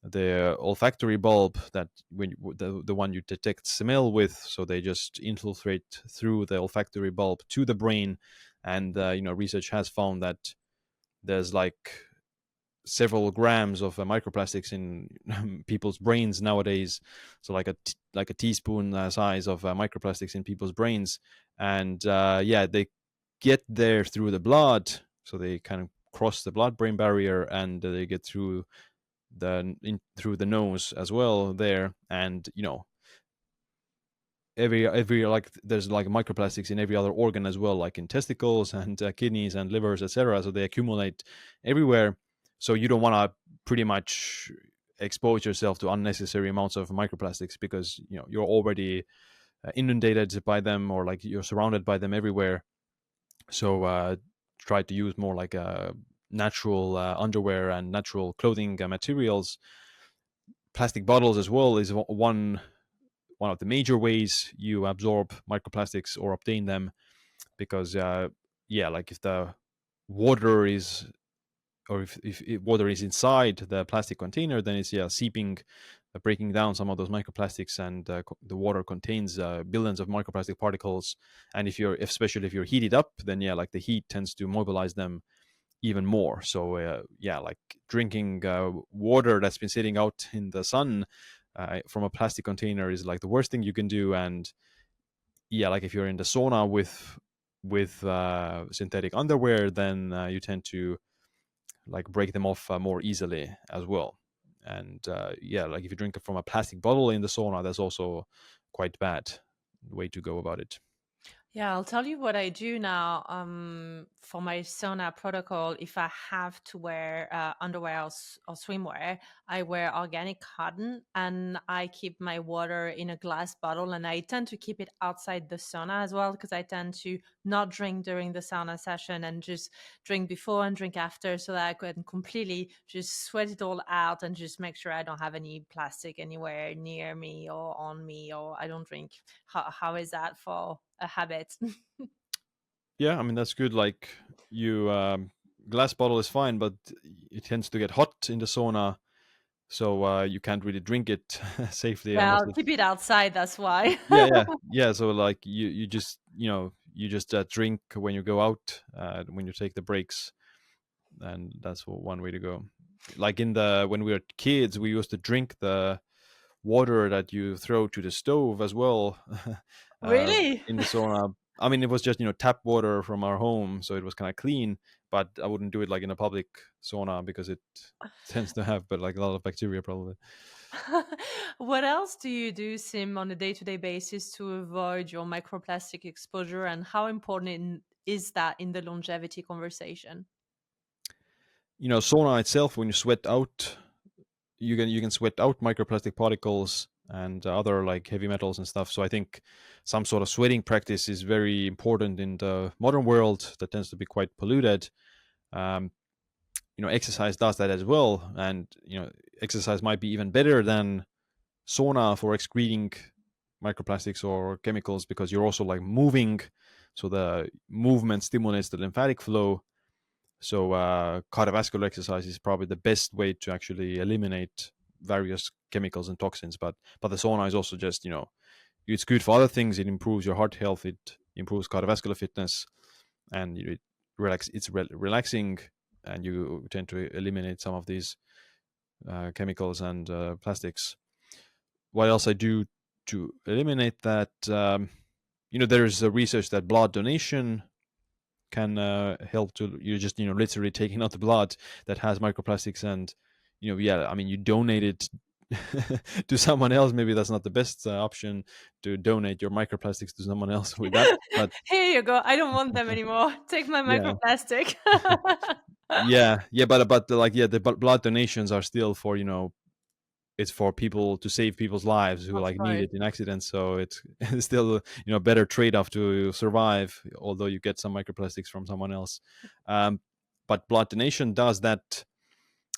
the olfactory bulb, that when the one you detect smell with. So they just infiltrate through the olfactory bulb to the brain. And research has found that there's like several grams of microplastics in people's brains nowadays. So like a teaspoon size of microplastics in people's brains. And they get there through the blood, so they kind of cross the blood-brain barrier, and they get through through the nose as well there. And every like there's like microplastics in every other organ as well, like in testicles and kidneys and livers, etc. So they accumulate everywhere. So you don't want to pretty much expose yourself to unnecessary amounts of microplastics, because you're already inundated by them, or like you're surrounded by them everywhere. So try to use more like natural underwear and natural clothing materials. Plastic bottles as well is one of the major ways you absorb microplastics or obtain them, because like if the water is, or if water is inside the plastic container, then it's seeping, breaking down some of those microplastics, and the water contains billions of microplastic particles. And especially if you're heated up, then like the heat tends to mobilize them even more. So like drinking water that's been sitting out in the sun from a plastic container is like the worst thing you can do. And like if you're in the sauna with synthetic underwear, then you tend to like break them off more easily as well. And like if you drink it from a plastic bottle in the sauna, that's also quite bad way to go about it. Yeah, I'll tell you what I do now. For my sauna protocol, if I have to wear underwear or swimwear, I wear organic cotton, and I keep my water in a glass bottle, and I tend to keep it outside the sauna as well, because I tend to not drink during the sauna session and just drink before and drink after, so that I can completely just sweat it all out and just make sure I don't have any plastic anywhere near me or on me, or I don't drink. How is that for a habit? Yeah, I mean that's good. Like you, glass bottle is fine, but it tends to get hot in the sauna, so you can't really drink it safely Yeah, unless I'll keep it's it outside. That's why. yeah. So like you just you just drink when you go out, when you take the breaks, and that's one way to go. Like in the when we were kids, we used to drink the water that you throw to the stove as well uh, Really? in the sauna. I mean, it was just tap water from our home, so it was kind of clean. But I wouldn't do it like in a public sauna because it tends to have, but like a lot of bacteria probably. What else do you do, Sim, on a day-to-day basis to avoid your microplastic exposure, and how important is that in the longevity conversation? Sauna itself, when you sweat out, you can sweat out microplastic particles and other like heavy metals and stuff. So I think some sort of sweating practice is very important in the modern world that tends to be quite polluted. Um, exercise does that as well, and exercise might be even better than sauna for excreting microplastics or chemicals because you're also like moving, so the movement stimulates the lymphatic flow. So cardiovascular exercise is probably the best way to actually eliminate various chemicals and toxins. But the sauna is also just it's good for other things. It improves your heart health. It improves cardiovascular fitness, and it it's relaxing, and you tend to eliminate some of these chemicals and plastics. What else I do to eliminate that? There's a research that blood donation can help to you just literally taking out the blood that has microplastics, and yeah, I mean you donate it to someone else. Maybe that's not the best option to donate your microplastics to someone else with that, but Here you go. I don't want them anymore. Take my yeah, microplastic. yeah, but like yeah, the blood donations are still for it's for people to save people's lives who Of like need course. it in accidents. So it's it's still better trade-off to survive, although you get some microplastics from someone else. um, but blood donation does that.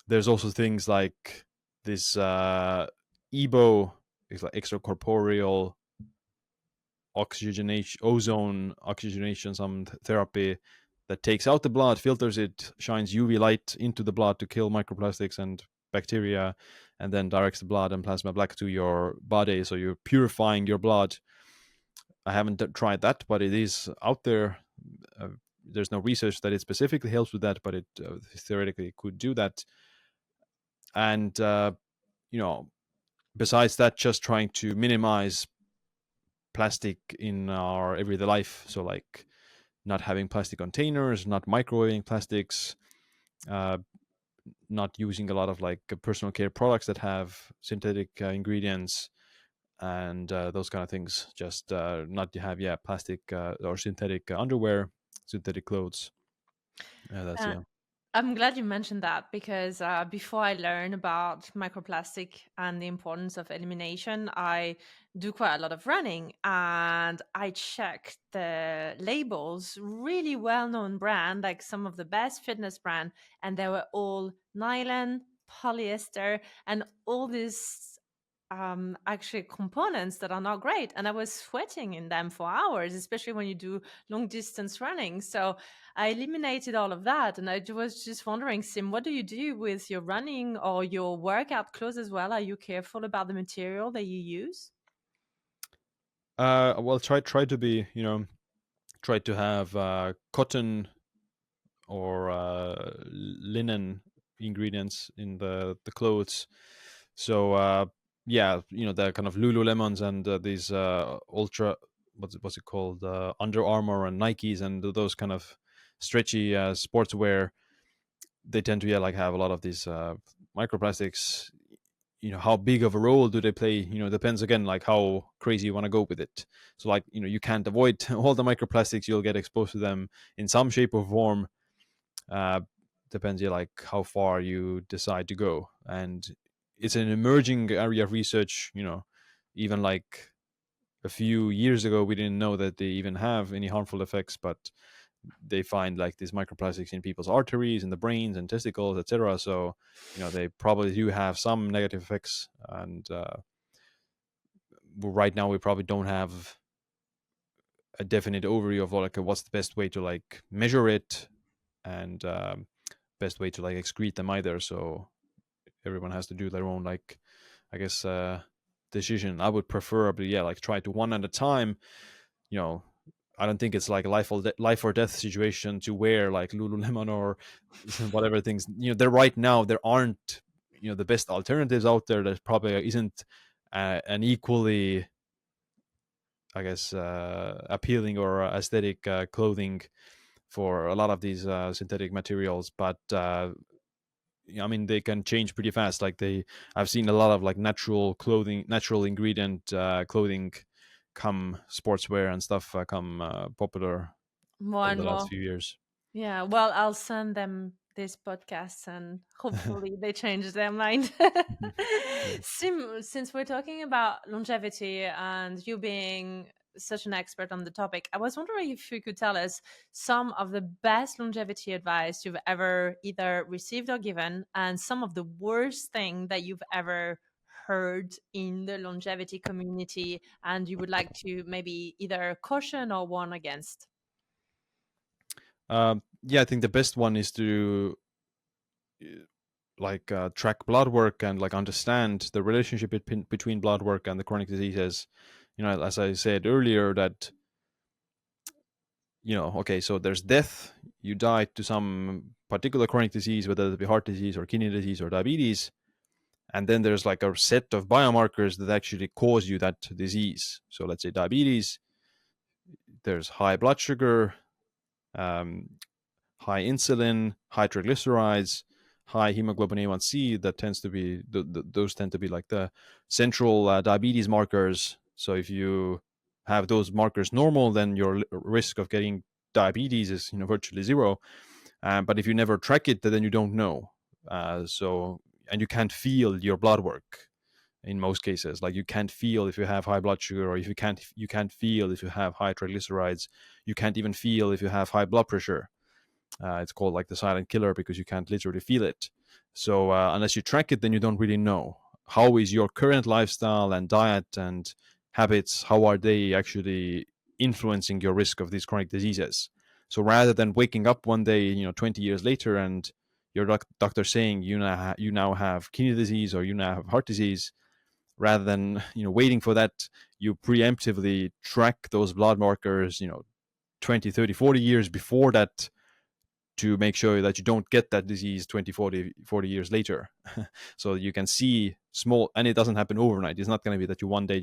There's also things like this ebo, it's like extracorporeal oxygenation, ozone oxygenation, some therapy that takes out the blood, filters it, shines UV light into the blood to kill microplastics and bacteria, and then directs the blood and plasma back to your body. So you're purifying your blood. I haven't tried that, but it is out there. Uh, there's no research that it specifically helps with that, but it theoretically could do that. And you know, besides that, just trying to minimize plastic in our everyday life. So like not having plastic containers, not microwaving plastics, uh, not using a lot of like personal care products that have synthetic ingredients and those kind of things. Just not to have plastic or synthetic underwear, synthetic clothes. That's Uh, yeah. I'm glad you mentioned that, because before I learn about microplastic and the importance of elimination, I do quite a lot of running, and I check the labels, really well-known brand, like some of the best fitness brand, and they were all nylon, polyester, and all these actually components that are not great. And I was sweating in them for hours, especially when you do long distance running. So I eliminated all of that. And I was just wondering, Sim, what do you do with your running or your workout clothes as well? Are you careful about the material that you use? Well, try to be try to have cotton or linen ingredients in the clothes. So yeah, the kind of Lululemons and these ultra what's it called, Under Armour and Nikes and those kind of stretchy sportswear. They tend to like have a lot of these microplastics. how big of a role do they play? Depends again, like how crazy you want to go with it. So like, you can't avoid all the microplastics. You'll get exposed to them in some shape or form. uh, Depends, yeah, like how far you decide to go. And it's an emerging area of research. Even like a few years ago, we didn't know that they even have any harmful effects, but they find like these microplastics in people's arteries, in the brains and testicles, etc. So they probably do have some negative effects. And right now we probably don't have a definite overview of like what's the best way to like measure it, and best way to like excrete them either. So everyone has to do their own, like, I guess, decision. I would preferably, yeah, like try to one at a time. I don't think it's like a life or death situation to wear like Lululemon or whatever things. There right now there aren't the best alternatives out there. There probably isn't an equally, I guess, appealing or aesthetic clothing for a lot of these synthetic materials. But I mean, they can change pretty fast. Like I've seen a lot of like natural clothing, natural ingredient clothing come sportswear and stuff come popular More over and the last more. few years. Yeah, well, I'll send them this podcast and hopefully they change their mind. Yeah. Since we're talking about longevity and you being such an expert on the topic, I was wondering if you could tell us some of the best longevity advice you've ever either received or given, and some of the worst thing that you've ever heard in the longevity community and you would like to maybe either caution or warn against. Yeah, I think the best one is to like track blood work and like understand the relationship between blood work and the chronic diseases. As I said earlier, that okay, so there's death. You die to some particular chronic disease, whether it be heart disease or kidney disease or diabetes. And then there's like a set of biomarkers that actually cause you that disease. So let's say diabetes, there's high blood sugar, um, high insulin, high triglycerides, high hemoglobin A1C. That tends to be those tend to be like the central diabetes markers. So if you have those markers normal, then your risk of getting diabetes is virtually zero. But if you never track it, then you don't know. And you can't feel your blood work in most cases. Like you can't feel if you have high blood sugar, or if you can't feel if you have high triglycerides. You can't even feel if you have high blood pressure. It's called like the silent killer because you can't literally feel it. So unless you track it, then you don't really know. How is your current lifestyle and diet and habits, how are they actually influencing your risk of these chronic diseases? So rather than waking up one day, 20 years later, and your doctor saying you now have kidney disease or you now have heart disease, rather than waiting for that, you preemptively track those blood markers 20, 30, 40 years before that, to make sure that you don't get that disease 20, 40 years later. So you can see small, and it doesn't happen overnight. It's not going to be that you one day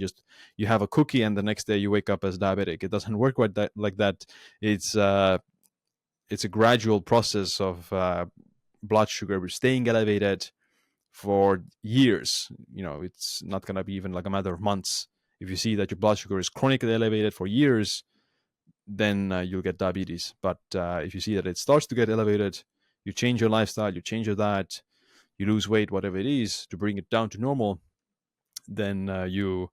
you have a cookie and the next day you wake up as diabetic. It doesn't work like that. It's a gradual process of blood sugar staying elevated for years. It's not going to be even like a matter of months. If you see that your blood sugar is chronically elevated for years, then you'll get diabetes. But if you see that it starts to get elevated, you change your lifestyle, you change your diet, you lose weight, whatever it is, to bring it down to normal, then you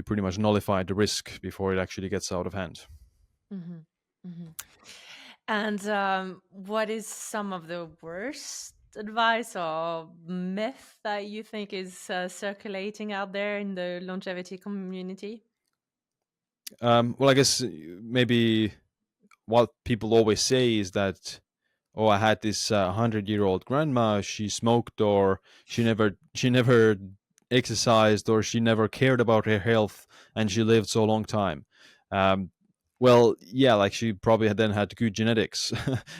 pretty much nullify the risk before it actually gets out of hand. Mm-hmm. Mm-hmm. And what is some of the worst advice or myth that you think is circulating out there in the longevity community? Well, I guess maybe what people always say is that, oh, I had this 100-year-old grandma. She smoked, or she never exercised, or she never cared about her health, and she lived so long time. Um, well, yeah, like she probably then had good genetics,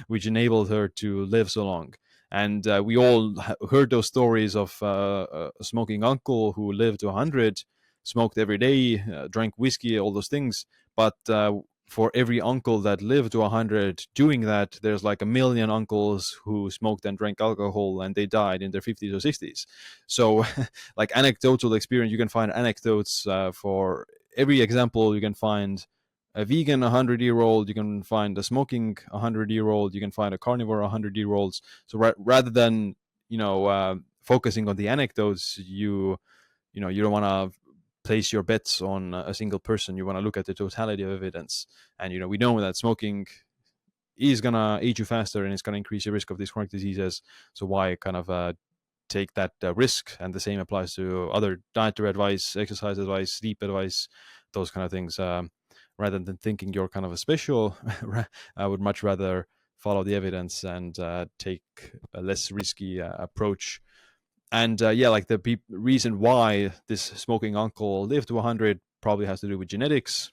which enabled her to live so long. And we all heard those stories of a smoking uncle who lived to 100, smoked every day, drank whiskey, all those things. But for every uncle that lived to 100 doing that, there's like a million uncles who smoked and drank alcohol and they died in their 50s or 60s. So like anecdotal experience, you can find anecdotes for every example. You can find a vegan 100-year-old, you can find a smoking 100-year-old, you can find a carnivore 100-year-olds. So rather than focusing on the anecdotes, you don't want to place your bets on a single person. You want to look at the totality of evidence. And we know that smoking is gonna age you faster and it's gonna increase your risk of these chronic diseases. So why kind of take that risk? And the same applies to other dietary advice, exercise advice, sleep advice, those kind of things. Rather than thinking you're kind of a special, I would much rather follow the evidence and take a less risky approach. And like the reason why this smoking uncle lived to 100 probably has to do with genetics.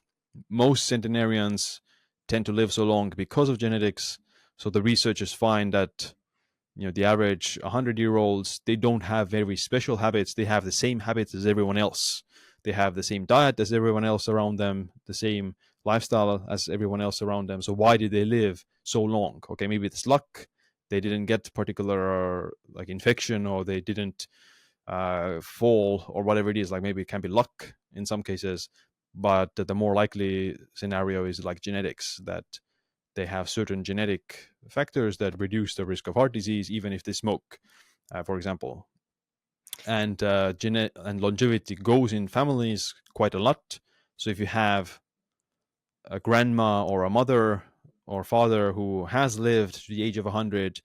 Most centenarians tend to live so long because of genetics. So the researchers find that the average 100-year-olds, they don't have very special habits. They have the same habits as everyone else. They have the same diet as everyone else around them, the same lifestyle as everyone else around them. So why did they live so long? Okay, maybe it's luck. They didn't get particular like infection, or they didn't fall, or whatever it is. Like maybe it can be luck in some cases, but the more likely scenario is like genetics, that they have certain genetic factors that reduce the risk of heart disease even if they smoke, for example. And and longevity goes in families quite a lot. So if you have a grandma or a mother or father who has lived to the age of 100,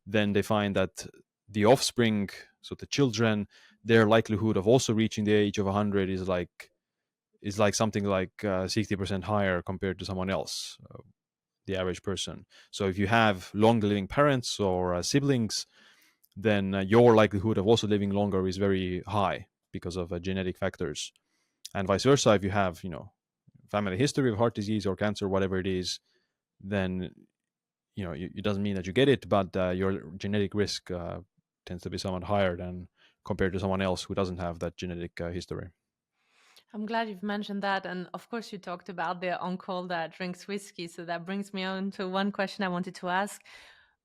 then they find that the offspring, so the children, their likelihood of also reaching the age of 100 is like something like 60% higher compared to someone else, the average person. So if you have long living parents or siblings, then your likelihood of also living longer is very high because of genetic factors. And vice versa, if you have family history of heart disease or cancer, whatever it is, then it doesn't mean that you get it, but your genetic risk tends to be somewhat higher than compared to someone else who doesn't have that genetic history. I'm glad you've mentioned that. And of course, you talked about the uncle that drinks whiskey. So that brings me on to one question I wanted to ask.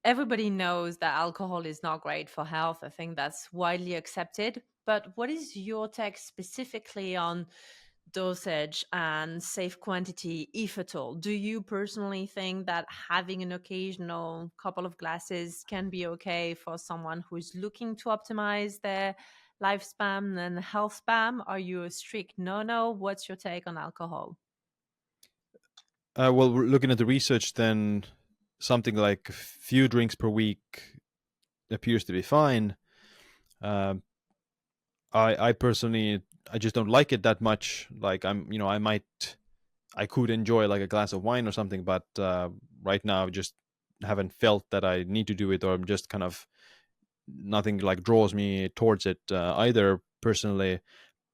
Everybody knows that alcohol is not great for health. I think that's widely accepted. But what is your take specifically on dosage and safe quantity, if at all? Do you personally think that having an occasional couple of glasses can be okay for someone who's looking to optimize their lifespan and health span? Are you a strict no? What's your take on alcohol? Well, we're looking at the research, then something like a few drinks per week appears to be fine. I personally, I just don't like it that much. Like I could enjoy like a glass of wine or something, but right now I just haven't felt that I need to do it, or I'm just kind of nothing like draws me towards it either personally.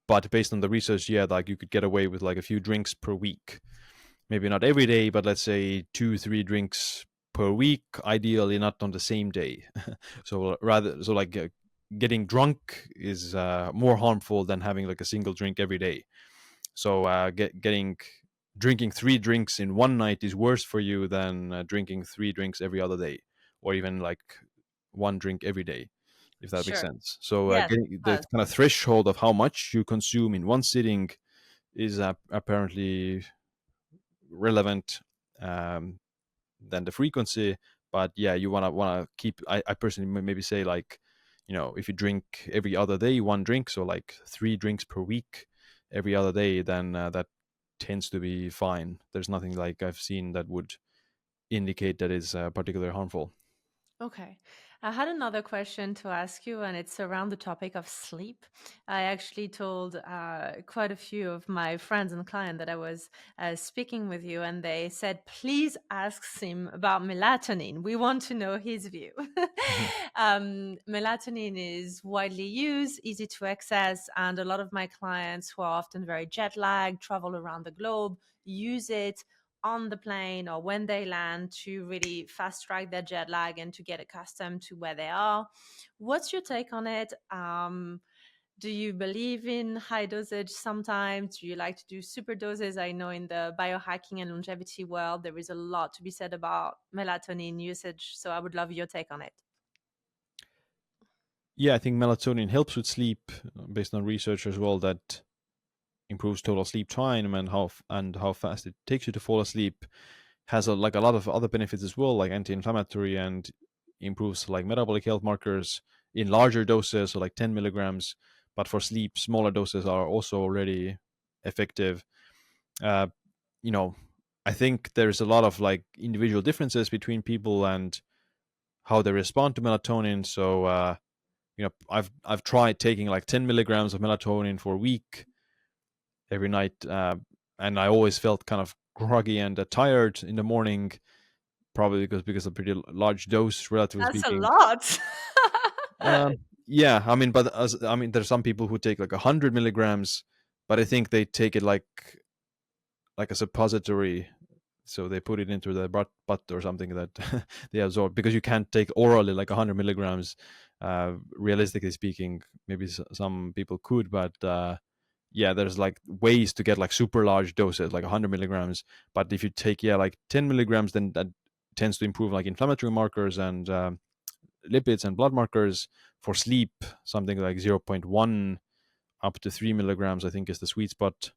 But based on the research, yeah, like you could get away with like a few drinks per week. Maybe not every day, but let's say 2-3 drinks per week, ideally not on the same day. So getting drunk is more harmful than having like a single drink every day. So drinking 3 drinks in one night is worse for you than drinking 3 drinks every other day, or even like 1 drink every day, if that makes Sure. sense. So Yes, getting it the does. kind of threshold of how much you consume in one sitting is apparently relevant um, than the frequency. But yeah, you wanna keep. I personally maybe say like, if you drink every other day 1 drink, so like 3 drinks per week every other day, then that tends to be fine. There's nothing like I've seen that would indicate that is particularly harmful. Okay. I had another question to ask you, and it's around the topic of sleep. I actually told quite a few of my friends and clients that I was speaking with you, and they said, please ask Siim about melatonin. We want to know his view. Mhm. Melatonin is widely used, easy to access, and a lot of my clients who are often very jet lagged, travel around the globe, use it on the plane or when they land to really fast track their jet lag and to get accustomed to where they are. What's your take on it? Do you believe in high dosage sometimes? Do you like to do super doses? I know in the biohacking and longevity world, there is a lot to be said about melatonin usage. So I would love your take on it. Yeah, I think melatonin helps with sleep, based on research as well, that improves total sleep time and how fast it takes you to fall asleep. Has like a lot of other benefits as well, like anti-inflammatory, and improves like metabolic health markers in larger doses, so like 10 milligrams. But for sleep, smaller doses are also already effective. Uh, you know, I think there's a lot of like individual differences between people and how they respond to melatonin. So I've tried taking like 10 milligrams of melatonin for a week every night, and I always felt kind of groggy and tired in the morning, probably because of a pretty large dose, relatively That's a speaking. lot. Yeah, I mean, but I mean, there's some people who take like 100 milligrams, but I think they take it like a suppository, so they put it into the butt or something that they absorb, because you can't take orally like 100 milligrams. Realistically speaking, maybe some people could, but yeah, there's like ways to get like super large doses, like 100 milligrams. But if you take like 10 milligrams, then that tends to improve like inflammatory markers and lipids and blood markers. For sleep, something like 0.1 up to 3 milligrams, I think, is the sweet spot.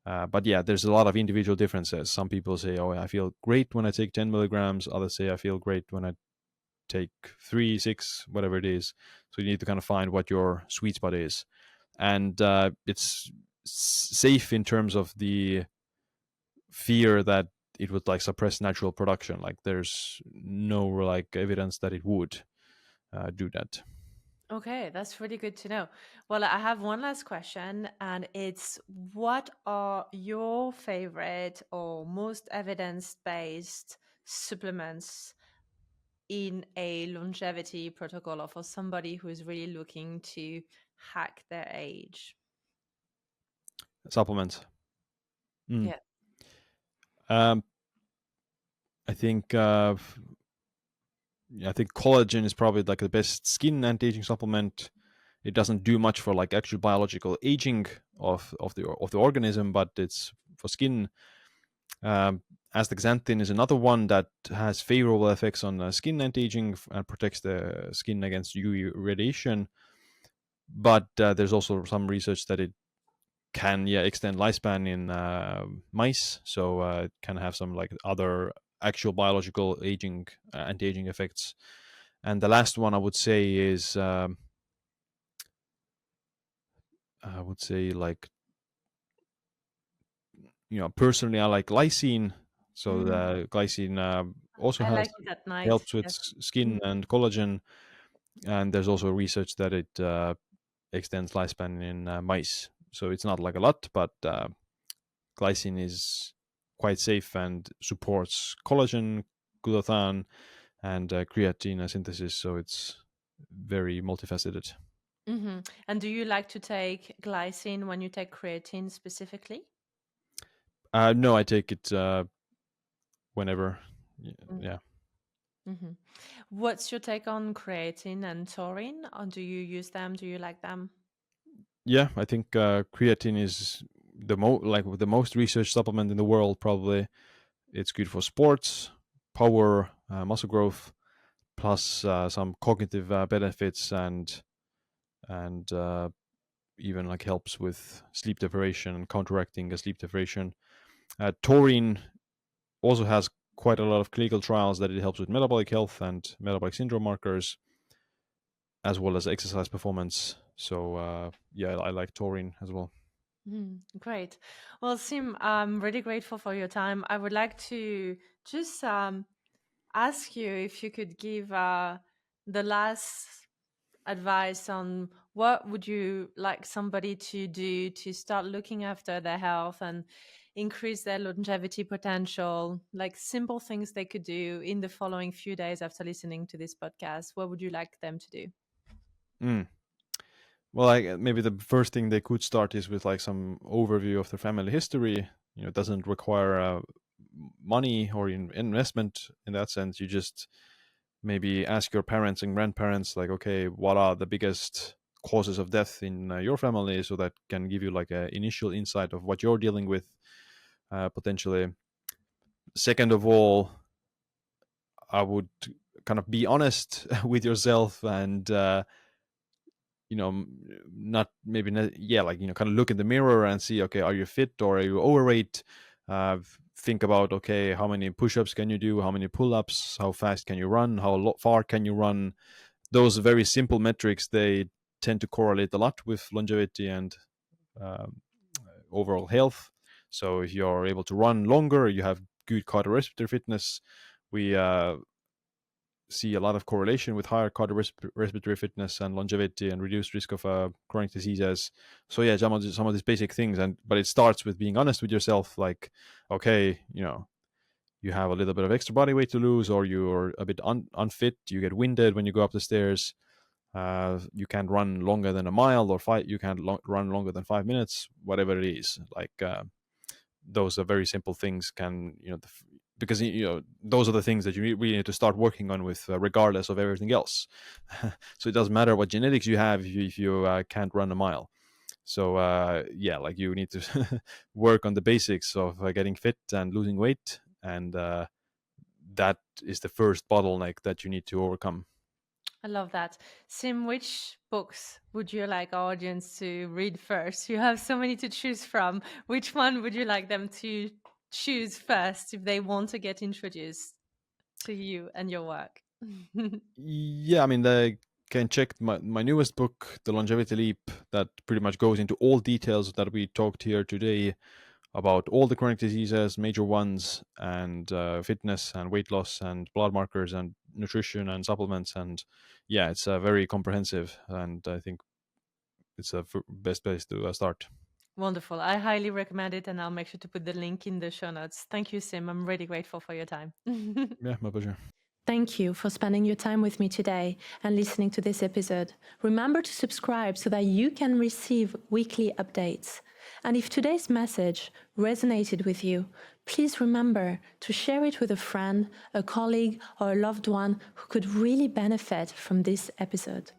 But yeah, there's a lot of individual differences. Some people say, oh, I feel great when I take 10 milligrams. Others say, I feel great when I take 3, 6, whatever it is. So you need to kind of find what your sweet spot is. And it's safe in terms of the fear that it would like suppress natural production. Like there's no like evidence that it would do that. Okay, that's really good to know. Well, I have one last question, and it's what are your favorite or most evidence based supplements in a longevity protocol or for somebody who is really looking to hack their age? Supplements. Mm. Yeah. Um, I think I think collagen is probably like the best skin anti-aging supplement. It doesn't do much for like actual biological aging of the organism, but it's for skin. Astaxanthin is another one that has favorable effects on skin anti-aging and protects the skin against UV radiation. But there's also some research that it can extend lifespan in mice, so it can have some like other actual biological aging anti-aging effects. And the last one I would say is I would say like personally I like glycine. So Mm, the glycine also I has like it at night. helps with Yes. skin and collagen, and there's also research that it extends lifespan in mice. So it's not like a lot, but glycine is quite safe and supports collagen, glutathione, and creatine synthesis. So it's very multifaceted. Hmm. And do you like to take glycine when you take creatine specifically? No, I take it whenever. Yeah. Mm-hmm. What's your take on creatine and taurine? Or do you use them? Do you like them? Yeah, I think creatine is the most researched supplement in the world. Probably, it's good for sports, power, muscle growth, plus some cognitive benefits, and even like helps with sleep deprivation and counteracting a sleep deprivation. Taurine also has quite a lot of clinical trials that it helps with metabolic health and metabolic syndrome markers, as well as exercise performance. So yeah, I like taurine as well. Great. Well, Sim, I'm really grateful for your time. I would like to just ask you if you could give the last advice on what would you like somebody to do to start looking after their health and increase their longevity potential, like simple things they could do in the following few days after listening to this podcast. What would you like them to do? Mm. Well, maybe the first thing they could start is with like some overview of their family history. It doesn't require money or investment in that sense. You just maybe ask your parents and grandparents, like, okay, what are the biggest causes of death in your family, so that can give you like an initial insight of what you're dealing with potentially. Second of all, I would kind of be honest with yourself and not maybe like kind of look in the mirror and see, okay, are you fit or are you overweight? Think about, okay, how many push-ups can you do, how many pull-ups, how fast can you run, how far can you run. Those very simple metrics, they tend to correlate a lot with longevity and um, overall health. So if you're able to run longer, you have good cardiorespiratory fitness, we see a lot of correlation with higher cardiorespiratory fitness and longevity and reduced risk of chronic diseases. So yeah, some of these basic things, but it starts with being honest with yourself. Like, okay, you have a little bit of extra body weight to lose, or you're a bit unfit. You get winded when you go up the stairs. You can't run longer than a mile, or you can't run longer than 5 minutes. Whatever it is, like those are very simple things. Because those are the things that you really need to start working on with, regardless of everything else. So it doesn't matter what genetics you have if you can't run a mile. So yeah, like you need to work on the basics of getting fit and losing weight, and that is the first bottleneck that you need to overcome. I love that. Siim, which books would you like our audience to read first? You have so many to choose from. Which one would you like them to choose first if they want to get introduced to you and your work? Yeah, I mean, they can check my newest book, The Longevity Leap, that pretty much goes into all details that we talked here today about all the chronic diseases, major ones, and fitness and weight loss and blood markers and nutrition and supplements. And yeah, it's very comprehensive, and I think it's the best place to start. Wonderful. I highly recommend it, and I'll make sure to put the link in the show notes. Thank you, Siim. I'm really grateful for your time. Yeah, my pleasure. Thank you for spending your time with me today and listening to this episode. Remember to subscribe so that you can receive weekly updates. And if today's message resonated with you, please remember to share it with a friend, a colleague, or a loved one who could really benefit from this episode.